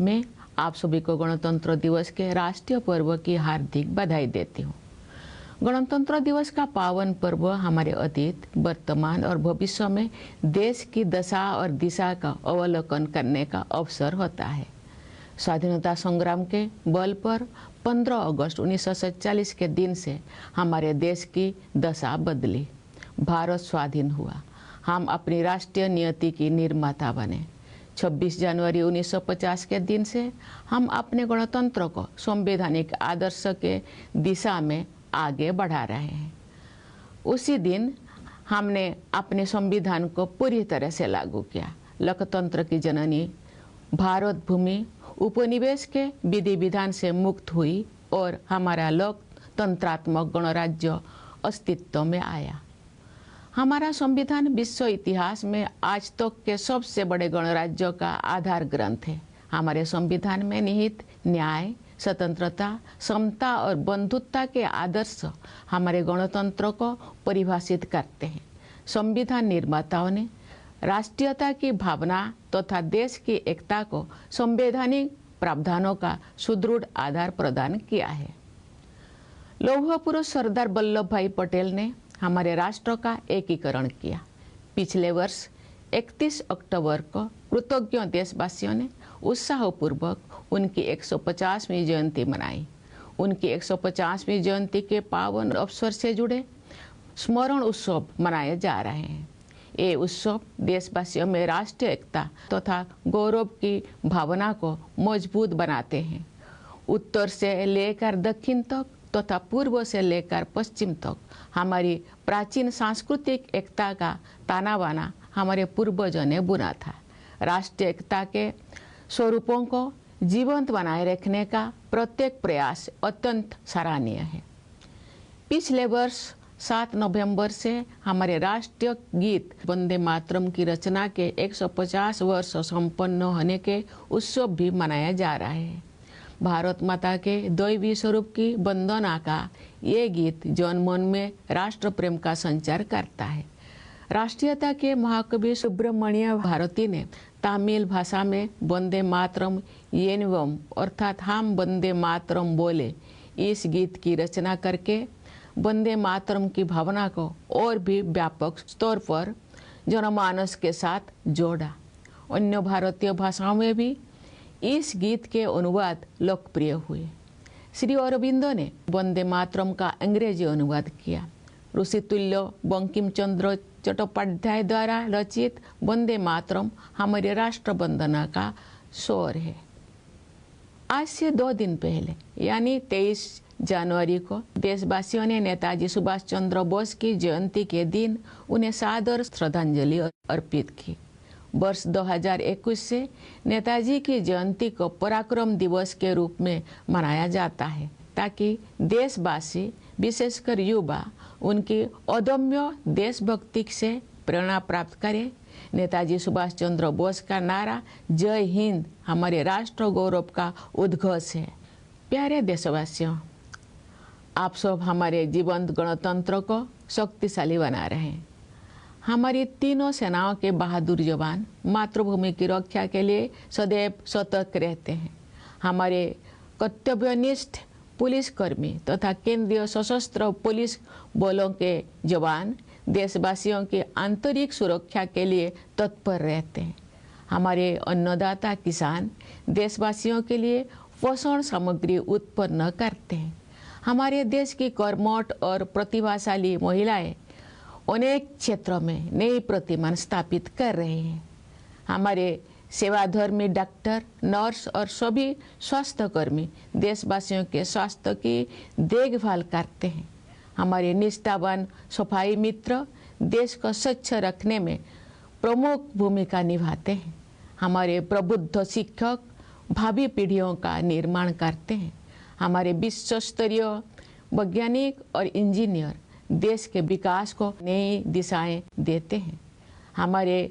मैं आप सभी को गणतंत्र दिवस के राष्ट्रीय पर्व की हार्दिक बधाई देती हूँ। गणतंत्र दिवस का पावन पर्व हमारे अतीत, वर्तमान और भविष्य में देश की दशा और दिशा का अवलोकन करने का अवसर होता है। स्वाधीनता संग्राम के बल पर 15 अगस्त 1947 के दिन से हमारे देश की दशा बदली। भारत स्वाधीन हुआ। हम अपनी राष्ट्रीय नियति की निर्माता बने। 26 जनवरी 1950 के दिन से हम अपने गणतंत्र को संवैधानिक आदर्श के दिशा में आगे बढ़ा रहे हैं। उसी दिन हमने अपने संविधान को पूरी तरह से लागू किया। लोकतंत्र की जननी भारत भूमि उपनिवेश के विधि विधान से मुक्त हुई और हमारा लोकतंत्रात्मक गणराज्य अस्तित्व में आया। हमारा संविधान विश्व इतिहास में आज तक के सबसे बड़े गणराज्यों का आधार ग्रंथ है। हमारे संविधान में निहित न्याय, स्वतंत्रता, समता और बंधुत्व के आदर्श हमारे गणतंत्र को परिभाषित करते हैं। संविधान निर्माताओं ने राष्ट्रीयता की भावना तथा देश की एकता को संवैधानिक प्रावधानों का सुदृढ़ आधार प्रदान किया है। लौह पुरुष सरदार वल्लभ भाई पटेल ने हमारे राष्ट्र का एकीकरण किया। पिछले वर्ष 31 अक्टूबर को कृतज्ञ देशवासियों ने उत्साहपूर्वक उनकी 150वीं जयंती मनाई। उनकी 150वीं जयंती के पावन अवसर से जुड़े स्मरण उत्सव मनाए जा रहे हैं। ये उत्सव देशवासियों में राष्ट्रीय एकता तथा गौरव की भावना को मजबूत बनाते हैं। उत्तर से लेकर दक्षिण तक तथा पूर्व से लेकर पश्चिम तक हमारी प्राचीन सांस्कृतिक एकता का ताना बाना हमारे पूर्वजों ने बुना था। राष्ट्रीय एकता के स्वरूपों को जीवंत बनाए रखने का प्रत्येक प्रयास अत्यंत सराहनीय है। पिछले वर्ष 7 नवंबर से हमारे राष्ट्रीय गीत वंदे मातरम की रचना के 150 वर्ष संपन्न होने के उत्सव भी मनाया जा रहा है। भारत माता के दैवी स्वरूप की वंदना का ये गीत जनमन में राष्ट्र प्रेम का संचार करता है। राष्ट्रीयता के महाकवि सुब्रमण्य भारती ने तमिल भाषा में वंदे मातरम येनवम अर्थात हम वंदे मातरम बोले इस गीत की रचना करके वंदे मातरम की भावना को और भी व्यापक स्तर पर जनमानस के साथ जोड़ा। अन्य भारतीय भाषाओं में भी इस गीत के अनुवाद लोकप्रिय हुए। श्री अरविंदो ने वंदे मातरम का अंग्रेजी अनुवाद किया। ऋषितुल्य बंकिम चंद्र चट्टोपाध्याय द्वारा रचित वंदे मातरम हमारे राष्ट्र वंदना का स्वर है। आज से 2 दिन पहले यानी 23 जनवरी को देशवासियों ने नेताजी सुभाष चंद्र बोस की जयंती के दिन उन्हें सादर श्रद्धांजलि अर्पित की। वर्ष 2021 से नेताजी की जयंती को पराक्रम दिवस के रूप में मनाया जाता है ताकि देशवासी विशेषकर युवा उनकी अदम्य देशभक्ति से प्रेरणा प्राप्त करें। नेताजी सुभाष चंद्र बोस का नारा जय हिंद हमारे राष्ट्र गौरव का उद्घोष है। प्यारे देशवासियों, आप सब हमारे जीवंत गणतंत्र को शक्तिशाली बना रहे हैं। हमारी तीनों सेनाओं के बहादुर जवान मातृभूमि की रक्षा के लिए सदैव सतर्क रहते हैं। हमारे कर्तव्यनिष्ठ पुलिसकर्मी तथा केंद्रीय सशस्त्र पुलिस बलों के जवान देशवासियों की आंतरिक सुरक्षा के लिए तत्पर रहते हैं। हमारे अन्नदाता किसान देशवासियों के लिए पोषण सामग्री उत्पन्न करते हैं। हमारे देश की कर्मठ और प्रतिभाशाली महिलाएं अनेक क्षेत्रों में नई प्रतिमान स्थापित कर रहे हैं। हमारे सेवाधर्मी डॉक्टर, नर्स और सभी स्वास्थ्यकर्मी देशवासियों के स्वास्थ्य की देखभाल करते हैं। हमारे निष्ठावान सफाई मित्र देश को स्वच्छ रखने में प्रमुख भूमिका निभाते हैं। हमारे प्रबुद्ध शिक्षक भावी पीढ़ियों का निर्माण करते हैं। हमारे विश्व स्तरीय वैज्ञानिक और इंजीनियर देश के विकास को नई दिशाएं देते हैं। हमारे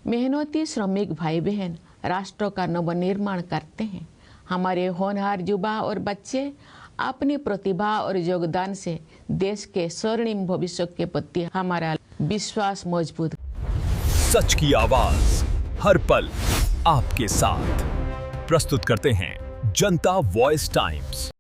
मेहनती श्रमिक भाई बहन राष्ट्र का नवनिर्माण करते हैं। हमारे होनहार युवा और बच्चे अपनी प्रतिभा और योगदान से देश के स्वर्णिम भविष्य के प्रति हमारा विश्वास मजबूत। सच की आवाज हर पल आपके साथ। प्रस्तुत करते हैं जनता वॉइस टाइम्स।